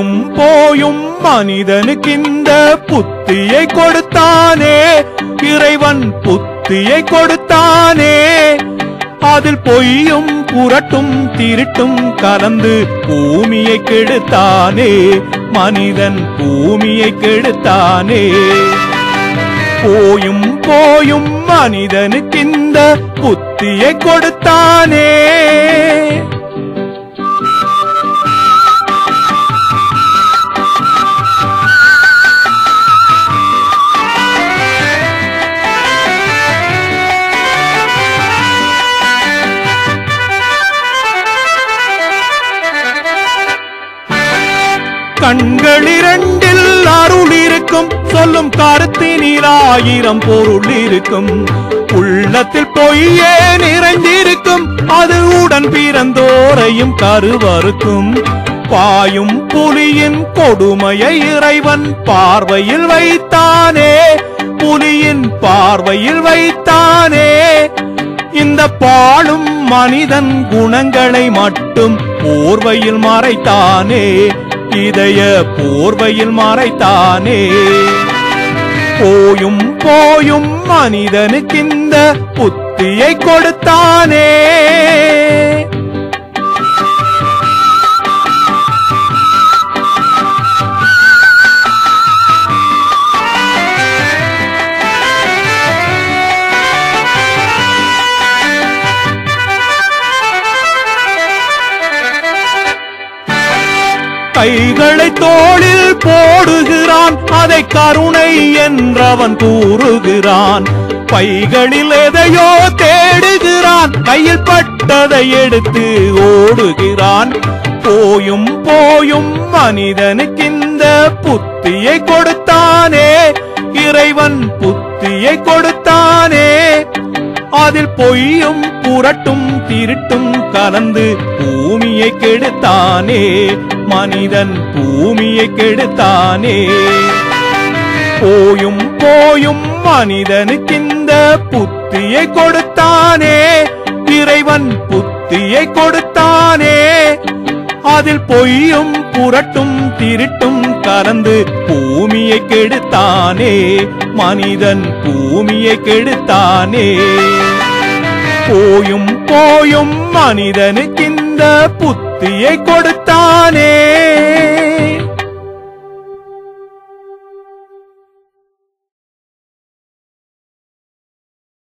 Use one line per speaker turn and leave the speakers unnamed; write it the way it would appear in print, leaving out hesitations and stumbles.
போயும் போயும் மனிதனுக்கு இந்த புத்தியை கொடுத்தானே, இறைவன் புத்தியை கொடுத்தானே. அதில் பொய்யும் புரட்டும் திருட்டும் கலந்து பூமியை கெடுத்தானே, மனிதன் பூமியை கெடுத்தானே. போயும் போயும் மனிதனுக்கு இந்த புத்தியை கொடுத்தானே. கண்கள் இரண்டில் அருள் இருக்கும், சொல்லும் கருத்தினில் ஆயிரம் பொருள் இருக்கும். உள்ளத்தில் பொய்யே நிறைந்திருக்கும், அது உடன் பிறந்தோரையும் கருவறுக்கும். பாயும் புலியின் கொடுமையை இறைவன் பார்வையில் வைத்தானே, புலியின் பார்வையில் வைத்தானே. இந்த பாழும் மனிதன் குணங்களை மட்டும் போர்வையில் மறைத்தானே, இதய போர்வையில் மறைத்தானே. போயும் போயும் மனிதனுக்கு இந்த புத்தியை கொடுத்தானே. கைகளை தோளில் போடுகிறான், அதை கருணை என்றவன் கூறுகிறான். பைகளில் எதையோ தேடுகிறான், கையில் பட்டதை எடுத்து ஓடுகிறான். போயும் போயும் மனிதனுக்கு இந்த புத்தியை கொடுத்தானே, இறைவன் புத்தியை கொடுத்தானே. அதில் பொய்யும் புரட்டும் திருட்டும் கலந்து பூமியை கெடுத்தானே, மனிதன் பூமியை கெடுத்தானே. போயும் போயும் மனிதனுக்கு இந்த புத்தியை கொடுத்தானே, இறைவன் புத்தியை கொடுத்தானே. அதில் பொய்யும் புரட்டும் திருட்டும் கலந்து பூமியை கெடுத்தானே, மனிதன் பூமியை கெடுத்தானே. போயும் போயும் மனிதனுக்கு இந்த புத்தியை கொடுத்தானே.